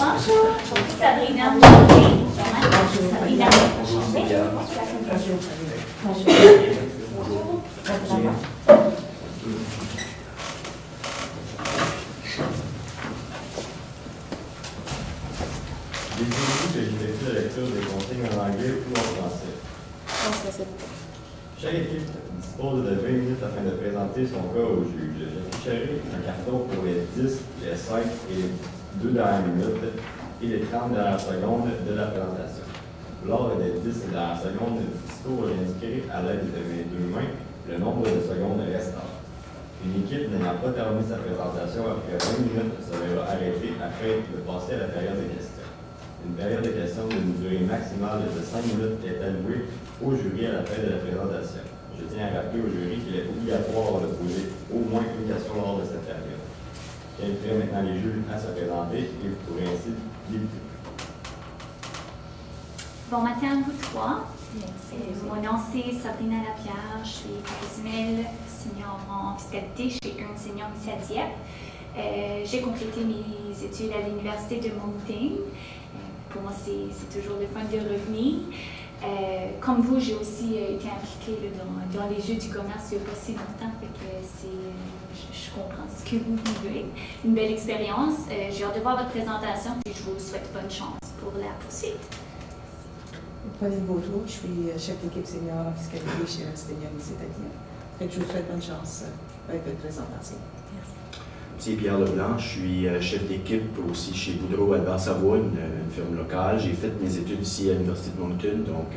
Bonjour, Sabrina Montgomery. Sabrina, Décidez-vous que j'effectue la lecture des consignes en anglais ou en français? Chaque équipe dispose de 20 minutes afin de présenter son cas au juge. J'afficherai un carton pour les 10, les 5 et les 2 dernières minutes et les 30 dernières secondes de la présentation. Lors des 10 dernières secondes du discours, j'indiquerai à l'aide de mes deux mains le nombre de secondes restantes. Une équipe n'ayant pas terminé sa présentation après 20 minutes se verra arrêtée afin de passer à la période de questions. Une période de questions d'une durée maximale de 5 minutes est allouée au jury à la fin de la présentation. Je tiens à rappeler au jury qu'il est obligatoire de poser au moins une question lors de cette période. J'inviterai maintenant les juges à se présenter et vous pourrez ainsi débuter. Bon matin à vous trois. Mon nom c'est Sabrina Lapierre, je suis professionnelle senior en fiscalité chez Ernst & Young ici à Dieppe. J'ai complété mes études à l'Université de Moncton. Pour moi, c'est toujours le fun de revenir. Comme vous, j'ai aussi été impliquée dans les jeux du commerce il n'y a pas si longtemps, fait que je comprends ce que vous vivez. Une belle expérience. J'ai hâte de voir votre présentation et je vous souhaite bonne chance pour la poursuite. Pauline Baudreau, je suis chef d'équipe senior en fiscalité chez Ernst & Young ici à Dieppe. Fait que je vous souhaite bonne chance avec votre présentation. Merci. C'est Pierre Leblanc, je suis chef d'équipe aussi chez Boudreau Albert Savoie, une firme locale. J'ai fait mes études ici à l'Université de Moncton, donc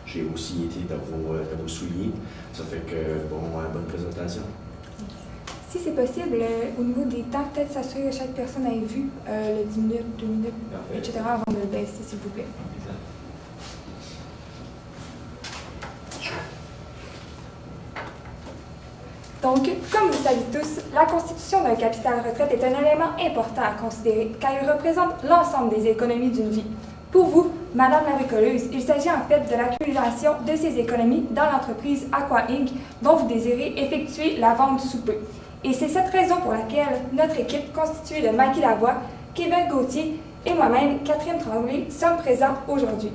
j'ai aussi été dans vos souliers. Ça fait que, bonne présentation. Si c'est possible, au niveau des temps, peut-être s'assurer que chaque personne ait vu le 10 minutes, 2 minutes, etc. avant de le baisser, s'il vous plaît. Donc, comme vous le savez tous, la constitution d'un capital retraite est un élément important à considérer car il représente l'ensemble des économies d'une vie. Pour vous, Madame la bricoleuse, il s'agit en fait de l'accumulation de ces économies dans l'entreprise Aqua Inc. dont vous désirez effectuer la vente sous peu. Et c'est cette raison pour laquelle notre équipe constituée de Maggie Lavoie, Kevin Gauthier et moi-même, Catherine Tremblay, sommes présents aujourd'hui.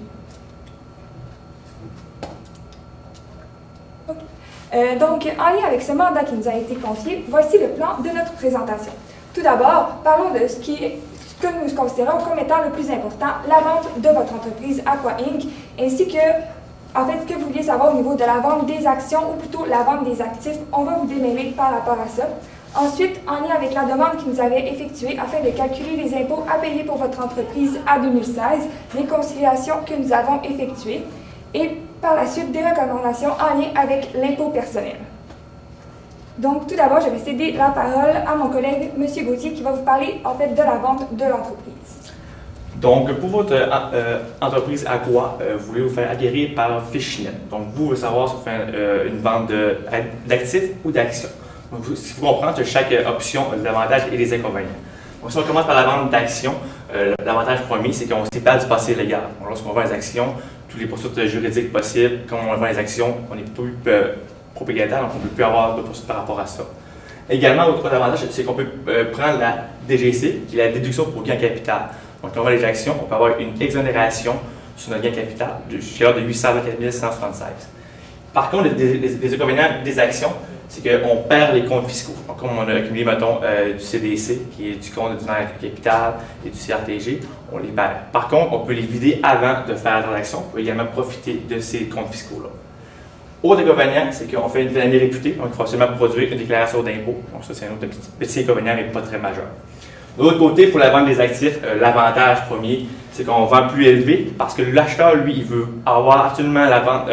Donc, en lien avec ce mandat qui nous a été confié, voici le plan de notre présentation. Tout d'abord, parlons de ce que nous considérons comme étant le plus important, la vente de votre entreprise Aqua Inc., ainsi que, en fait, ce que vous vouliez savoir au niveau de la vente des actions, ou plutôt la vente des actifs. On va vous démêler par rapport à ça. Ensuite, en lien avec la demande que nous avez effectuée afin de calculer les impôts à payer pour votre entreprise à 2016, les conciliations que nous avons effectuées, et par la suite des recommandations en lien avec l'impôt personnel. Donc, tout d'abord, je vais céder la parole à mon collègue, M. Gauthier, qui va vous parler, en fait, de la vente de l'entreprise. Donc, pour votre entreprise Aqua, vous voulez vous faire acquérir par Fishnet. Donc, vous voulez savoir si vous faites une vente d'actifs ou d'actions. Donc, si vous comprenez que chaque option a des avantages et des inconvénients. Donc, si on commence par la vente d'actions, l'avantage premier, c'est qu'on se sépare du passé légal. Donc, lorsqu'on vend les actions, toutes les poursuites juridiques possibles, comme on vend les actions, on n'est plus propriétaire, donc on ne peut plus avoir de poursuites par rapport à ça. Également, autre avantage, c'est qu'on peut prendre la DGC, qui est la déduction pour gain capital. Donc, quand on vend les actions, on peut avoir une exonération sur notre gain capital jusqu'à l'heure de 824 176. Par contre, les inconvénients des actions, c'est qu'on perd les comptes fiscaux. Donc, comme on a accumulé, mettons, du CDC, qui est du compte de capital et du CRTG, on les perd. Par contre, on peut les vider avant de faire la transaction. On peut également profiter de ces comptes fiscaux-là. Autre inconvénient, c'est qu'on fait une année réputée, donc il faut absolument produire une déclaration d'impôt. Donc, ça, c'est un autre petit inconvénient, mais pas très majeur. De l'autre côté, pour la vente des actifs, l'avantage premier, c'est qu'on vend plus élevé parce que l'acheteur, lui, il veut avoir absolument la vente.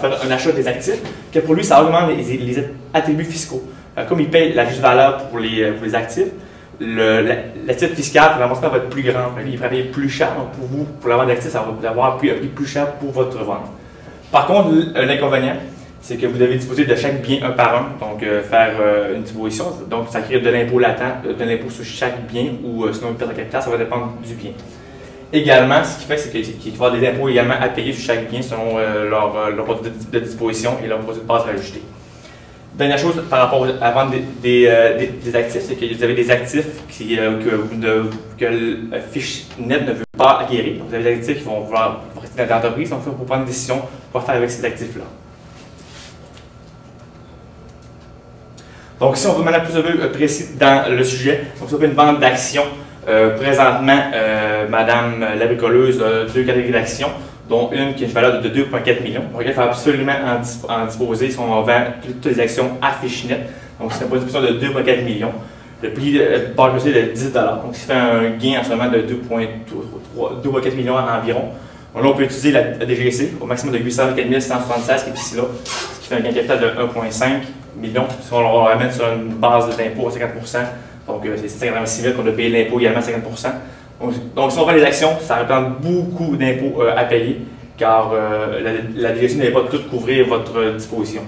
Faire un achat des actifs, que pour lui, ça augmente les attributs fiscaux. Comme il paye la juste valeur pour les actifs, l'actif fiscal pour l'amortissement va être plus grand. Il va payer plus cher. Donc pour vous, pour la vente d'actifs, ça va vous avoir un prix plus cher pour votre vente. Par contre, l'inconvénient, c'est que vous devez disposer de chaque bien un par un, donc faire une disposition. Donc ça crée de l'impôt latent, de l'impôt sur chaque bien ou sinon une perte de capital, ça va dépendre du bien. Également, ce qui fait, c'est qu'il va y avoir des impôts également à payer sur chaque bien selon leur produit de disposition et leur produit de base rajouté. Dernière chose par rapport à la vente des actifs, c'est que vous avez des actifs que le FishNet ne veut pas acquérir. Donc, vous avez des actifs qui vont vouloir rester dans l'entreprise, donc il faut prendre une décision quoi faire avec ces actifs-là. Donc, si on veut maintenant plus un peu précis dans le sujet, donc si on fait une vente d'actions, présentement, Madame la bricoleuse a 2 catégories d'actions, dont une qui a une valeur de 2,4 millions. Donc, il faut absolument en disposer si on vend toutes les actions à FishNet. Donc, c'est une position de 2,4 millions. Le prix de barre est de 10 $. Donc, ce qui fait un gain en ce moment de 2,4 millions environ. Donc, là, on peut utiliser la DGC au maximum de 804 176 qui est ici là, ce qui fait un gain de capital de 1,5 millions. Si on le ramène sur une base d'impôt à 50 %, donc c'est 56 000 qu'on doit payer l'impôt également à 50 %. Donc, si on vend les actions, ça représente beaucoup d'impôts à payer, car la DGC n'allait pas tout couvrir votre disposition.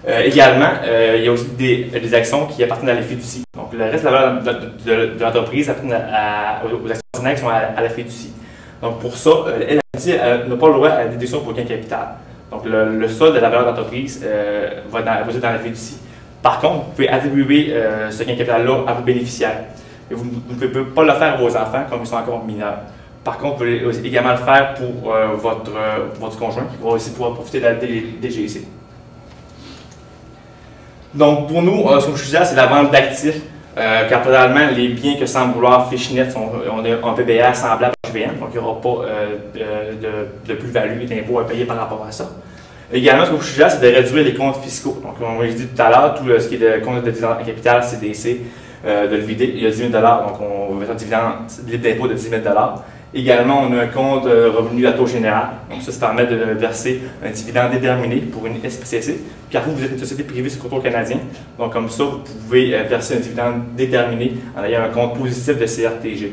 Également, il y a aussi des actions qui appartiennent à la fiducie. Donc, le reste de la valeur de l'entreprise appartient aux actionnaires qui sont à la fiducie. Donc, pour ça, elle n'a pas le droit à la déduction pour gain capital. Donc, le solde de la valeur d'entreprise va être dans la fiducie. Par contre, vous pouvez attribuer ce gain capital-là à vos bénéficiaires. Et vous ne pouvez pas le faire à vos enfants comme ils sont encore mineurs. Par contre, vous pouvez également le faire pour votre conjoint qui va aussi pouvoir profiter de la DGC. Donc, pour nous, ce qu'on suggère, c'est la vente d'actifs. Car présentement, les biens que semble vouloir FishNet ont un PBR semblable à HVM, donc il n'y aura pas de plus-value et d'impôt à payer par rapport à ça. Également, ce que je suggère, c'est de réduire les comptes fiscaux. Donc, comme je l'ai dit tout à l'heure, tout ce qui est de compte de capital, CDC, de le vider. Il y a 10 000 $, donc on va mettre un dividende libre d'impôt de 10 000 $. Également, on a un compte revenu à taux général. Donc, ça permet de verser un dividende déterminé pour une SPCC. Car vous êtes une société privée sur le contrôle canadien. Donc, comme ça, vous pouvez verser un dividende déterminé en ayant un compte positif de CRTG.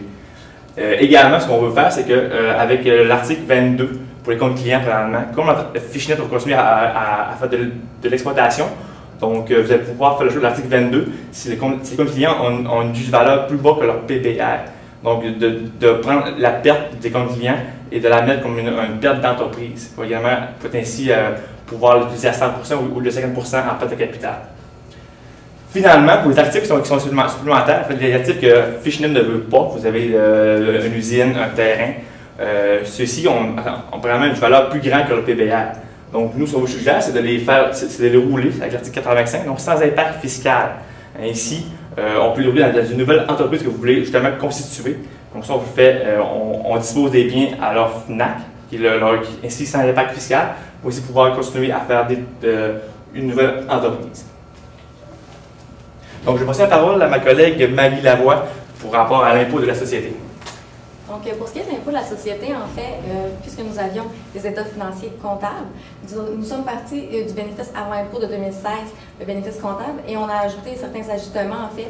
Également, ce qu'on veut faire, c'est qu'avec l'article 22 pour les comptes clients, présentement, comme FishNet va continuer à faire de l'exploitation, donc vous allez pouvoir faire le choix de l'article 22 si les comptes clients ont une valeur plus bas que leur PBR. Donc, de prendre la perte des comptes clients et de la mettre comme une perte d'entreprise. Il faut également ainsi pouvoir l'utiliser à 100 % ou de 50 % en perte de capital. Finalement, pour les actifs qui sont supplémentaires, les actifs que FishNet ne veut pas, vous avez une usine, un terrain, ceux-ci ont vraiment une valeur plus grande que le PBR. Donc, nous, ce qu'on vous suggère, c'est de les rouler avec l'article 85, donc sans impact fiscal. Ainsi, on peut les rouler dans une nouvelle entreprise que vous voulez justement constituer. Comme ça, on dispose des biens à leur FNAC, ainsi sans impact fiscal, pour aussi pouvoir continuer à faire une nouvelle entreprise. Donc, je vais passer la parole à ma collègue Marie Lavoie pour rapport à l'impôt de la société. Donc, pour ce qui est de l'impôt de la société, en fait, puisque nous avions des états financiers comptables, nous sommes partis du bénéfice avant impôt de 2016, le bénéfice comptable, et on a ajouté certains ajustements, en fait,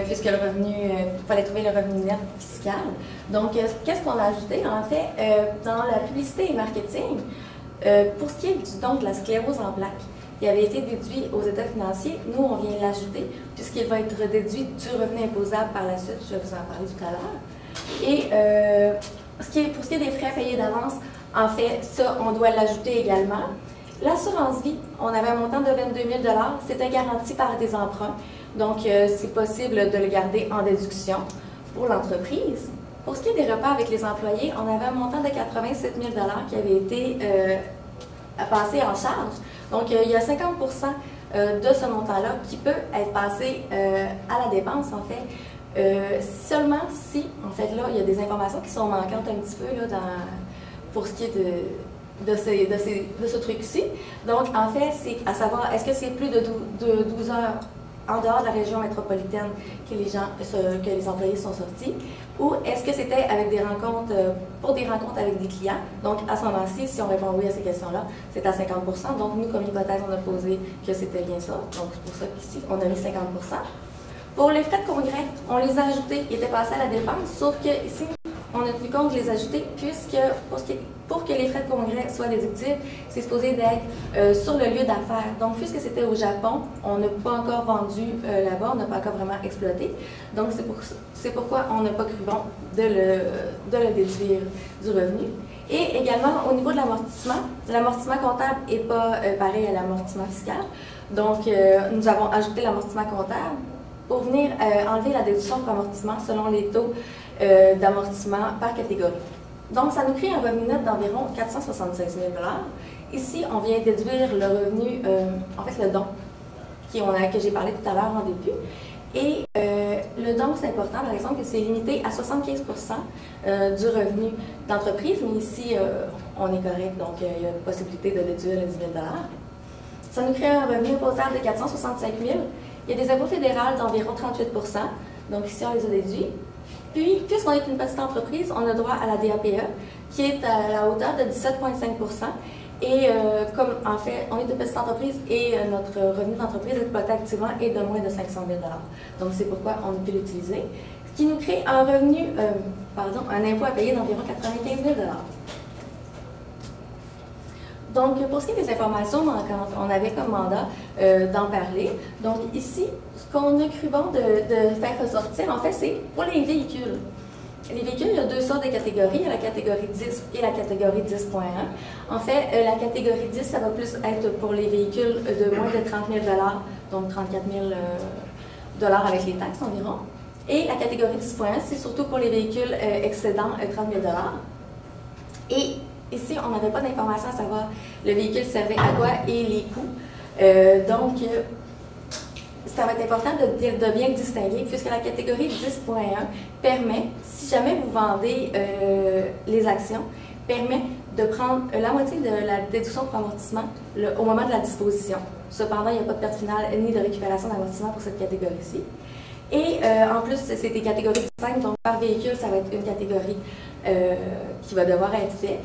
puisque le revenu, il fallait trouver le revenu net fiscal. Donc, qu'est-ce qu'on a ajouté? En fait, dans la publicité et marketing, pour ce qui est du don de la sclérose en plaques, il avait été déduit aux états financiers. Nous, on vient l'ajouter, puisqu'il va être déduit du revenu imposable par la suite. Je vais vous en parler tout à l'heure. Et pour ce qui est des frais payés d'avance, en fait, ça, on doit l'ajouter également. L'assurance vie, on avait un montant de 22 000 $. C'était garanti par des emprunts. Donc, c'est possible de le garder en déduction pour l'entreprise. Pour ce qui est des repas avec les employés, on avait un montant de 87 000 $ qui avait été passé en charge. Donc, il y a 50 % de ce montant-là qui peut être passé à la dépense, en fait, seulement si, en fait, là, il y a des informations qui sont manquantes un petit peu là, pour ce qui est de ce truc-ci. Donc, en fait, c'est à savoir, est-ce que c'est plus de 12 heures en dehors de la région métropolitaine que les employés sont sortis, ou est-ce que c'était avec des rencontres, pour des rencontres avec des clients? Donc, à ce moment-ci, si on répond oui à ces questions-là, c'est à 50 %. Donc, nous, comme hypothèse, on a posé que c'était bien ça. Donc, c'est pour ça qu'ici, on a mis 50 %. Pour les frais de congrès, on les a ajoutés, ils étaient passés à la dépense, sauf que ici, on a tenu compte de les ajouter, puisque pour que les frais de congrès soient déductibles, c'est supposé d'être sur le lieu d'affaires. Donc, puisque c'était au Japon, on n'a pas encore vendu là-bas, on n'a pas encore vraiment exploité. Donc, c'est pourquoi on n'a pas cru bon de le déduire du revenu. Et également, au niveau de l'amortissement comptable n'est pas pareil à l'amortissement fiscal. Donc, nous avons ajouté l'amortissement comptable pour venir enlever la déduction pour amortissement selon les taux d'amortissement par catégorie. Donc, ça nous crée un revenu net d'environ 476 000 $. Ici, on vient déduire le revenu, en fait le don, que j'ai parlé tout à l'heure en début. Et le don, c'est important, par exemple, que c'est limité à 75 % du revenu d'entreprise, mais ici, on est correct, donc il y a une possibilité de déduire les 10 000 $. Ça nous crée un revenu imposable de 465 000 $. Il y a des impôts fédéraux d'environ 38 %, donc ici, on les a déduits. Puis, puisqu'on est une petite entreprise, on a droit à la DAPE, qui est à la hauteur de 17,5 %. Et comme, en fait, on est une petite entreprise et notre revenu d'entreprise exploité activement est de moins de 500 000 $. Donc, c'est pourquoi on peut l'utiliser. Ce qui nous crée un revenu, un impôt à payer d'environ 95 000 $. Donc, pour ce qui est des informations manquantes, on avait comme mandat d'en parler. Donc, ici, ce qu'on a cru bon de faire ressortir, en fait, c'est pour les véhicules. Les véhicules, il y a deux sortes de catégories. Il y a la catégorie 10 et la catégorie 10.1. En fait, la catégorie 10, ça va plus être pour les véhicules de moins de 30 000 $, donc 34 000 $ avec les taxes environ. Et la catégorie 10.1, c'est surtout pour les véhicules excédant 30 000 $. Et ici, on n'avait pas d'informations à savoir le véhicule servait à quoi et les coûts. Donc, ça va être important de bien distinguer, puisque la catégorie 10.1 permet, si jamais vous vendez les actions, permet de prendre la moitié de la déduction pour amortissement au moment de la disposition. Cependant, il n'y a pas de perte finale ni de récupération d'amortissement pour cette catégorie-ci. Et en plus, c'est des catégories distinctes, donc par véhicule, ça va être une catégorie qui va devoir être faite,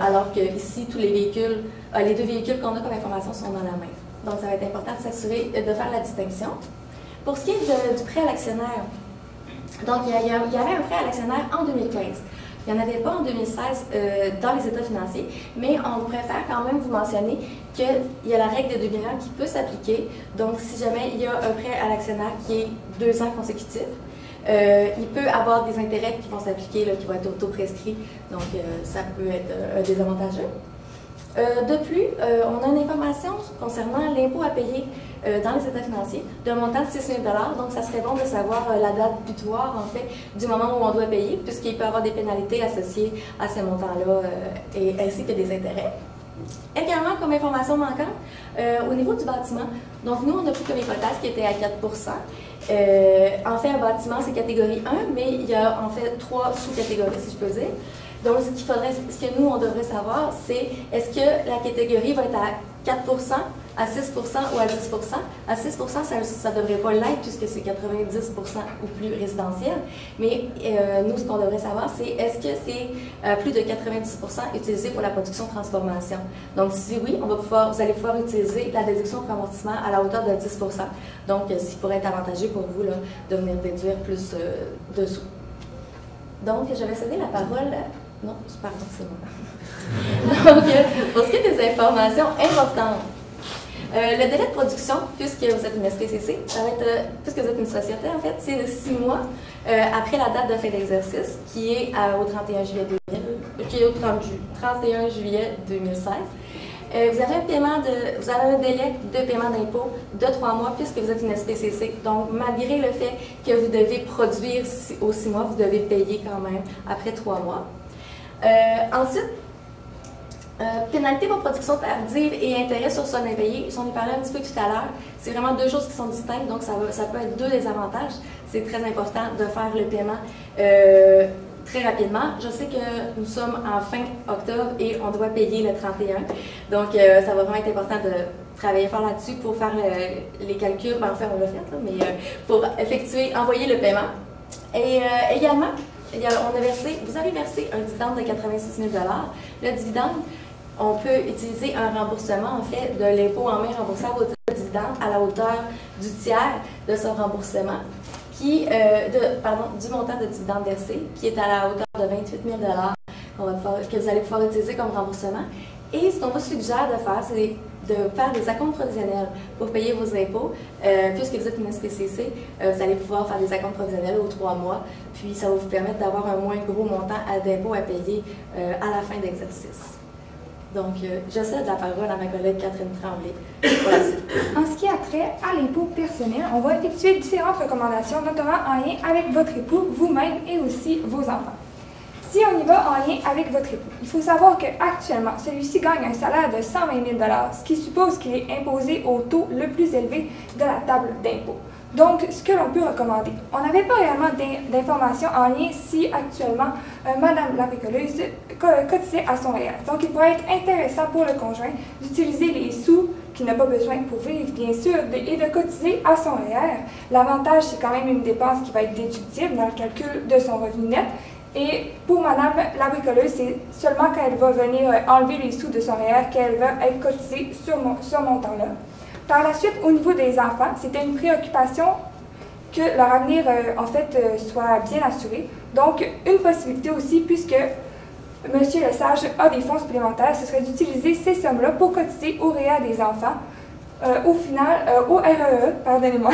alors que ici, tous les véhicules, les deux véhicules qu'on a comme information sont dans la main. Donc, ça va être important de s'assurer de faire la distinction. Pour ce qui est du prêt à l'actionnaire, donc il y avait un prêt à l'actionnaire en 2015. Il n'y en avait pas en 2016 dans les états financiers, mais on préfère quand même vous mentionner qu'il y a la règle des 2 bilans qui peut s'appliquer. Donc, si jamais il y a un prêt à l'actionnaire qui est 2 ans consécutifs, il peut avoir des intérêts qui vont s'appliquer, qui vont être auto-prescrits. Donc, ça peut être désavantageux. De plus, on a une information concernant l'impôt à payer dans les états financiers d'un montant de 6 000 $. Donc, ça serait bon de savoir la date butoir, en fait, du moment où on doit payer, puisqu'il peut y avoir des pénalités associées à ce montant-là, ainsi que des intérêts. Également, comme information manquante, au niveau du bâtiment, donc nous, on a pris comme hypothèse qui était à 4 %. En fait, un bâtiment, c'est catégorie 1, mais il y a en fait 3 sous-catégories, si je peux dire. Donc, ce que nous, on devrait savoir, c'est est-ce que la catégorie va être à 4 %, à 6 % ou à 10 %? À 6 % ça ne devrait pas l'être puisque c'est 90 % ou plus résidentiel. Mais nous, ce qu'on devrait savoir, c'est est-ce que c'est plus de 90 % utilisé pour la production-transformation? Donc, si oui, vous allez pouvoir utiliser la déduction pour amortissement à la hauteur de 10 %. Donc, ce qui pourrait être avantageux pour vous là, de venir déduire plus dessous. Donc, je vais céder la parole. Non, pardon, c'est moi. Donc, pour ce qui est des informations importantes, le délai de production, puisque vous êtes une SPCC, ça va être, puisque vous êtes une société, en fait, c'est de 6 mois après la date de fin d'exercice, qui est au 31 juillet 2016. Vous avez un délai de paiement d'impôt de 3 mois puisque vous êtes une SPCC. Donc, malgré le fait que vous devez produire aux 6 mois, vous devez payer quand même après 3 mois. Ensuite, pénalité pour production tardive et intérêt sur solde impayé. J'en ai parlé un petit peu tout à l'heure. C'est vraiment deux choses qui sont distinctes, donc ça peut être deux désavantages. C'est très important de faire le paiement très rapidement. Je sais que nous sommes en fin octobre et on doit payer le 31. Donc, ça va vraiment être important de travailler fort là-dessus pour faire les calculs. Ben, enfin, on l'a fait, là, mais pour envoyer le paiement. Et également, vous avez versé un dividende de 86 000 $. Le dividende, on peut utiliser un remboursement, en fait, de l'impôt en main remboursable au titre de dividende à la hauteur du tiers de ce remboursement, du montant de dividende versé, qui est à la hauteur de 28 000 $ que vous allez pouvoir utiliser comme remboursement. Et ce qu'on vous suggère de faire, c'est de faire des acomptes provisionnels pour payer vos impôts. Puisque vous êtes une SPCC, vous allez pouvoir faire des acomptes provisionnels aux 3 mois, puis ça va vous permettre d'avoir un moins gros montant d'impôts à payer à la fin d'exercice. Donc, je cède la parole à ma collègue Catherine Tremblay pour la suite. En ce qui a trait à l'impôt personnel, on va effectuer différentes recommandations, notamment en lien avec votre époux, vous-même et aussi vos enfants. Si on y va en lien avec votre époux, il faut savoir qu'actuellement, celui-ci gagne un salaire de 120 000 $, ce qui suppose qu'il est imposé au taux le plus élevé de la table d'impôt. Donc, ce que l'on peut recommander, on n'avait pas réellement d'informations en lien si actuellement Madame la bricoleuse cotisait à son REER. Donc, il pourrait être intéressant pour le conjoint d'utiliser les sous qu'il n'a pas besoin pour vivre, bien sûr, et de cotiser à son REER. L'avantage, c'est quand même une dépense qui va être déductible dans le calcul de son revenu net. Et pour Madame la bricoleuse, c'est seulement quand elle va venir enlever les sous de son REER qu'elle va être cotisée sur ce montant-là. Par la suite, au niveau des enfants, c'était une préoccupation que leur avenir, soit bien assuré. Donc, une possibilité aussi, puisque M. Lesage a des fonds supplémentaires, ce serait d'utiliser ces sommes-là pour cotiser au REER des enfants, au REE, pardonnez-moi.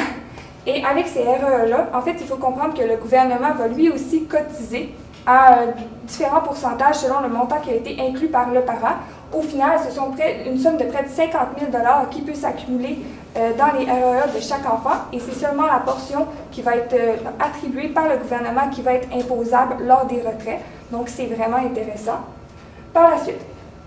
Et avec ces REE-là, en fait, il faut comprendre que le gouvernement va lui aussi cotiser à différents pourcentages selon le montant qui a été inclus par le parent. Au final, ce sont une somme de près de 50 000 $ qui peut s'accumuler dans les REE de chaque enfant, et c'est seulement la portion qui va être attribuée par le gouvernement qui va être imposable lors des retraits. Donc, c'est vraiment intéressant. Par la suite,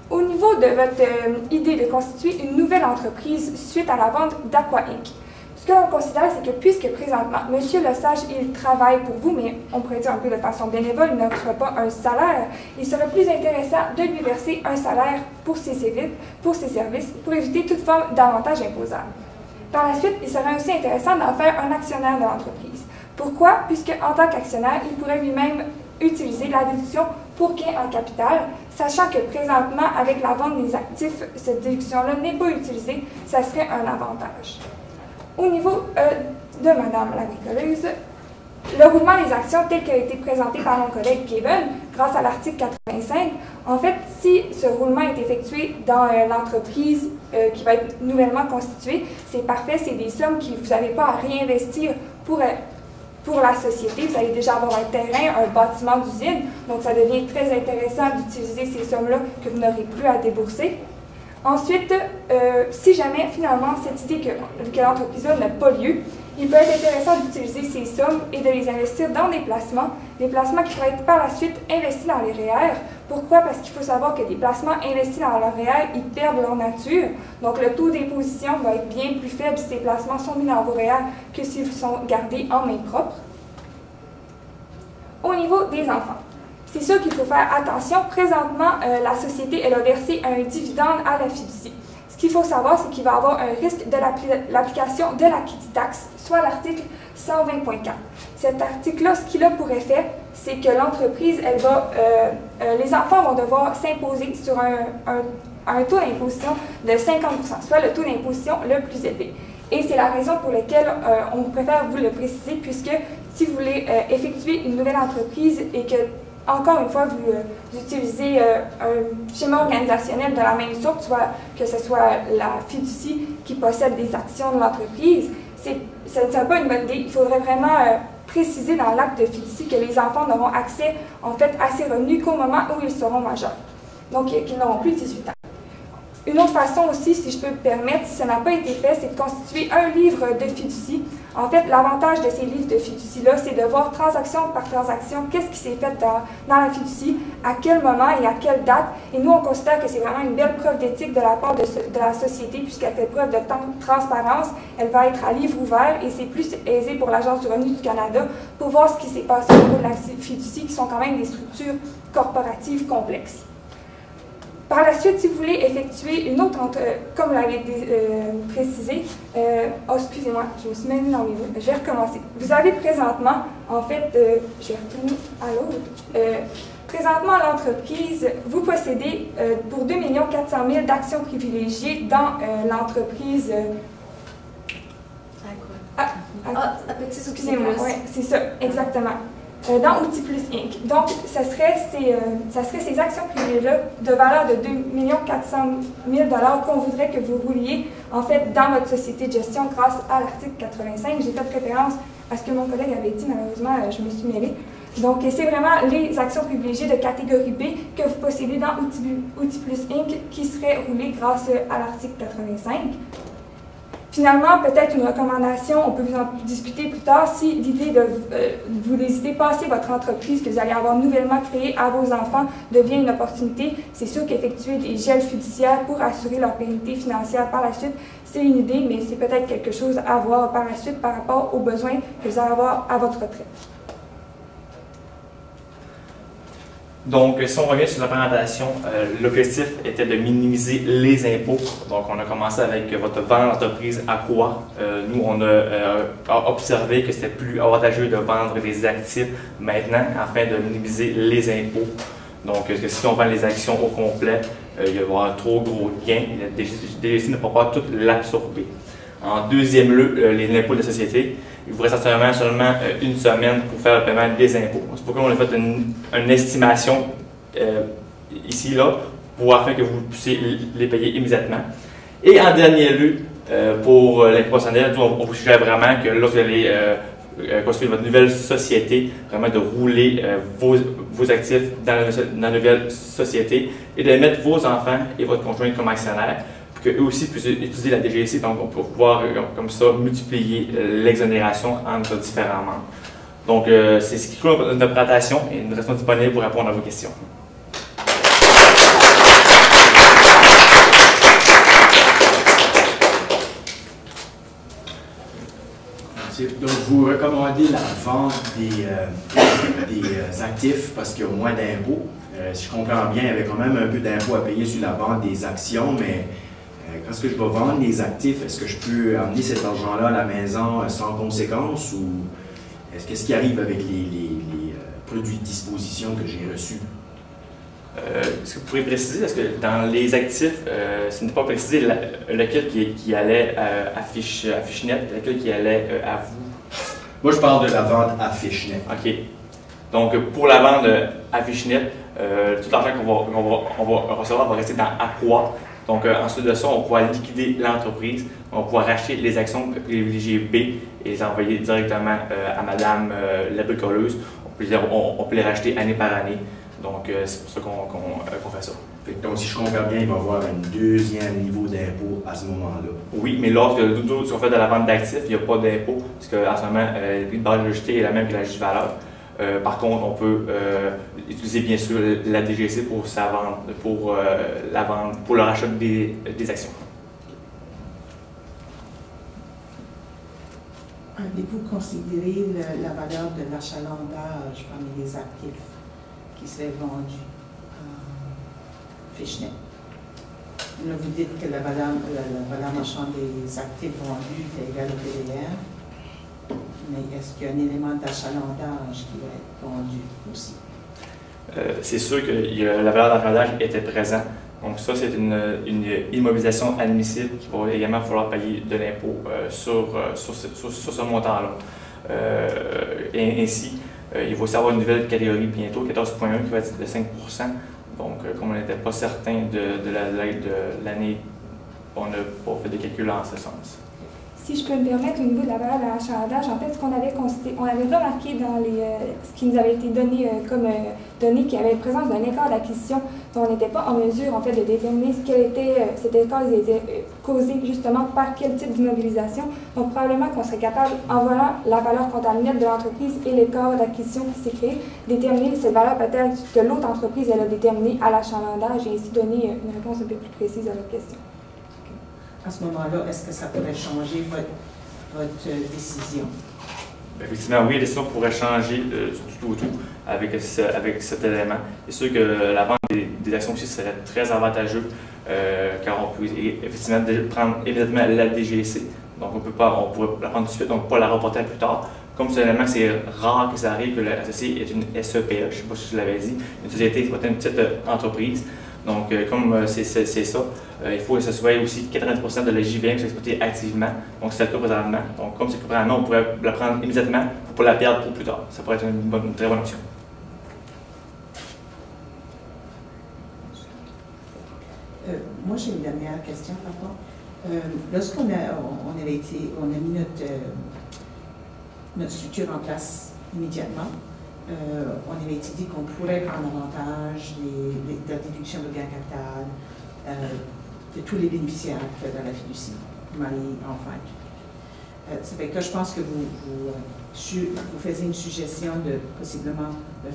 au niveau de votre idée de constituer une nouvelle entreprise suite à la vente d'Aqua Inc., ce que l'on considère, c'est que puisque présentement, M. Lesage, il travaille pour vous, mais on pourrait dire un peu de façon bénévole, il ne reçoit pas un salaire, il serait plus intéressant de lui verser un salaire pour ses services, pour éviter toute forme d'avantage imposable. Par la suite, il serait aussi intéressant d'en faire un actionnaire de l'entreprise. Pourquoi? Puisque en tant qu'actionnaire, il pourrait lui-même utiliser la déduction pour gain en capital, sachant que présentement, avec la vente des actifs, cette déduction-là n'est pas utilisée, ça serait un avantage. Au niveau de Madame la bricoleuse, le roulement des actions tel qu'il a été présenté par mon collègue Kevin, grâce à l'article 85, en fait, si ce roulement est effectué dans l'entreprise qui va être nouvellement constituée, c'est parfait, c'est des sommes que vous n'avez pas à réinvestir pour la société. Vous allez déjà avoir un terrain, un bâtiment d'usine, donc ça devient très intéressant d'utiliser ces sommes-là que vous n'aurez plus à débourser. Ensuite, si jamais, finalement, cette idée que l'entreprise-là n'a pas lieu, il peut être intéressant d'utiliser ces sommes et de les investir dans des placements qui pourraient être par la suite investis dans les REER. Pourquoi? Parce qu'il faut savoir que des placements investis dans leur REER, ils perdent leur nature. Donc, le taux d'imposition va être bien plus faible si ces placements sont mis dans vos REER que s'ils sont gardés en main propre. Au niveau des enfants, c'est sûr qu'il faut faire attention. Présentement, la société, elle a versé un dividende à la fiducie. Ce qu'il faut savoir, c'est qu'il va y avoir un risque de l'application de la Kitty Tax, soit l'article 120.4. Cet article-là, ce qu'il a pour effet, c'est que l'entreprise, les enfants vont devoir s'imposer sur un taux d'imposition de 50%, soit le taux d'imposition le plus élevé. Et c'est la raison pour laquelle on préfère vous le préciser, puisque si vous voulez effectuer une nouvelle entreprise et que encore une fois, vous utilisez un schéma organisationnel de la même sorte, soit que ce soit la fiducie qui possède des actions de l'entreprise, ce ne serait pas une bonne idée. Il faudrait vraiment préciser dans l'acte de fiducie que les enfants n'auront accès en fait à ces revenus qu'au moment où ils seront majeurs, donc qu'ils n'auront plus 18 ans. Une autre façon aussi, si je peux me permettre, si ça n'a pas été fait, c'est de constituer un livre de fiducie. En fait, l'avantage de ces livres de fiducie-là, c'est de voir transaction par transaction qu'est-ce qui s'est fait dans la fiducie, à quel moment et à quelle date. Et nous, on considère que c'est vraiment une belle preuve d'éthique de la part de la société, puisqu'elle fait preuve de transparence. Elle va être à livre ouvert et c'est plus aisé pour l'Agence du revenu du Canada pour voir ce qui s'est passé au niveau de la fiducie, qui sont quand même des structures corporatives complexes. Par la suite, si vous voulez effectuer une autre, comme vous l'avez précisé, excusez-moi, je me suis mêlée dans mes mots, je vais recommencer. Vous avez présentement, en fait, je vais retourner à l'autre. Présentement, l'entreprise, vous possédez pour 2 400 000 d'actions privilégiées dans l'entreprise. Excusez-moi, oui, c'est ça, exactement. Dans Outils Plus Inc. Donc, ça serait ces actions privilégiées-là de valeur de 2 400 000 $ qu'on voudrait que vous rouliez, en fait, dans votre société de gestion grâce à l'article 85. J'ai fait référence à ce que mon collègue avait dit, malheureusement, je me suis mêlée. Donc, c'est vraiment les actions privilégiées de catégorie B que vous possédez dans Outils Plus Inc. qui seraient roulées grâce à l'article 85. Finalement, peut-être une recommandation, on peut vous en discuter plus tard, si l'idée de vous laisser passer votre entreprise que vous allez avoir nouvellement créée à vos enfants devient une opportunité, c'est sûr qu'effectuer des gels fiduciaires pour assurer leur pérennité financière par la suite, c'est une idée, mais c'est peut-être quelque chose à voir par la suite par rapport aux besoins que vous allez avoir à votre retraite. Donc, si on revient sur la présentation, l'objectif était de minimiser les impôts. Donc, on a commencé avec votre vente d'entreprise à quoi? Nous, on a observé que c'était plus avantageux de vendre des actifs maintenant afin de minimiser les impôts. Donc, si on vend les actions au complet, il va y avoir un trop gros gain et la DGC ne pourra pas tout l'absorber. En deuxième lieu, les impôts de la société. Il vous reste seulement une semaine pour faire le paiement des impôts. C'est pourquoi on a fait une estimation ici, là, afin que vous puissiez les payer immédiatement. Et en dernier lieu, pour l'impôt personnel, on vous suggère vraiment que lorsque vous allez construire votre nouvelle société, vraiment de rouler vos actifs dans la nouvelle société et de mettre vos enfants et votre conjoint comme actionnaires, qu'eux aussi puissent utiliser la DGC, donc on peut pouvoir comme ça multiplier l'exonération entre différents membres. Donc c'est ce qui conclut notre présentation et nous restons disponibles pour répondre à vos questions. Donc, vous recommandez la vente des actifs parce qu'il y a moins d'impôts. Si je comprends bien, il y avait quand même un peu d'impôts à payer sur la vente des actions, mais quand est-ce que je vais vendre les actifs, est-ce que je peux amener cet argent-là à la maison sans conséquence ou qu'est-ce qui arrive avec les produits de disposition que j'ai reçus? Est-ce que vous pourriez préciser, parce que dans les actifs, ce n'est pas précisé lequel qui allait à Fishnet, lequel qui allait à vous? Moi, je parle de la vente à Fishnet. OK. Donc, pour la vente à Fishnet, tout l'argent qu'on va recevoir va rester dans Aqua. Donc, ensuite de ça, on pourra liquider l'entreprise, on pourra racheter les actions privilégiées B et les envoyer directement à Madame la bricoleuse. On peut les racheter année par année. Donc, c'est pour ça qu'on fait ça. Donc, si je comprends bien, il va y avoir un deuxième niveau d'impôt à ce moment-là. Oui, mais lorsque on fait de la vente d'actifs, il n'y a pas d'impôt, parce qu'en ce moment, le prix de base rejeté est la même que la juste-valeur. Par contre, on peut utiliser bien sûr la DGC pour sa vente, pour le rachat des actions. Avez-vous considéré la valeur de l'achalandage parmi les actifs qui seraient vendus à Fishnet? Là, vous dites que la valeur marchande des actifs vendus est égale au PDR. Mais est-ce qu'il y a un élément d'achalandage qui va être vendu aussi? C'est sûr que la valeur d'achalandage était présente. Donc ça, c'est une immobilisation admissible qu'il va également falloir payer de l'impôt sur ce montant-là. Ainsi, il va aussi avoir une nouvelle catégorie bientôt, 14.1, qui va être de 5 %. Donc, comme on n'était pas certain de l'année, on n'a pas fait de calcul en ce sens. Si je peux me permettre, au niveau de la valeur de l'achalandage, en fait, ce qu'on avait constaté, on avait remarqué dans ce qui nous avait été donné comme données qu'il y avait présence d'un écart d'acquisition dont on n'était pas en mesure, en fait, de déterminer cet écart était causé justement par quel type d'immobilisation. Donc, probablement qu'on serait capable, en voyant la valeur comptable nette de l'entreprise et l'écart d'acquisition qui s'est créé, déterminer cette valeur peut-être que l'autre entreprise, elle a déterminée à l'achalandage et ainsi donner une réponse un peu plus précise à votre question. À ce moment-là, est-ce que ça pourrait changer votre décision? Effectivement, oui, la décision pourrait changer du tout au tout avec cet élément. C'est sûr que la vente des actions aussi serait très avantageux car on peut effectivement prendre immédiatement la DGC. Donc on pourrait la prendre tout de suite, donc pas la reporter plus tard. Comme c'est un élément, c'est rare que ça arrive que l'associé est une SEPA, je ne sais pas si je l'avais dit, une société, c'est une petite entreprise. Donc, comme c'est ça, il faut que ce soit aussi 90% de la JVM qui soit exploitée activement. Donc, c'est le cas présentement. Donc, comme c'est le cas présentement, on pourrait la prendre immédiatement pour ne pas la perdre pour plus tard. Ça pourrait être une très bonne option. Moi, j'ai une dernière question, papa. Lorsqu'on a mis notre structure en place immédiatement, on avait étudié qu'on pourrait prendre avantage de la déduction de gain capital de tous les bénéficiaires dans la fiducie, mari, enfant. Ça fait que là, je pense que vous faisiez une suggestion de possiblement le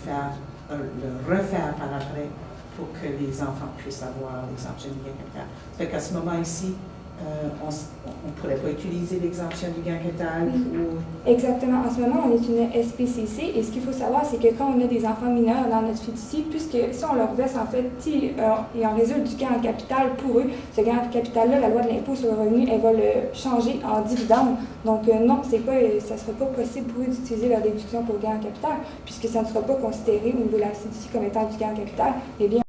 refaire par après pour que les enfants puissent avoir l'exemption du gain capital. Ça fait qu'à ce moment ici, on ne pourrait pas utiliser l'exemption du gain capital ou... Exactement. En ce moment, on est une SPCC et ce qu'il faut savoir, c'est que quand on a des enfants mineurs dans notre fiducie, puisque si on leur verse en fait, et on résulte du gain en capital pour eux, ce gain en capital-là, la loi de l'impôt sur le revenu, elle va le changer en dividende. Donc non, ça ne sera pas possible pour eux d'utiliser leur déduction pour gain en capital, puisque ça ne sera pas considéré au niveau de la fiducie comme étant du gain en capital. Eh bien,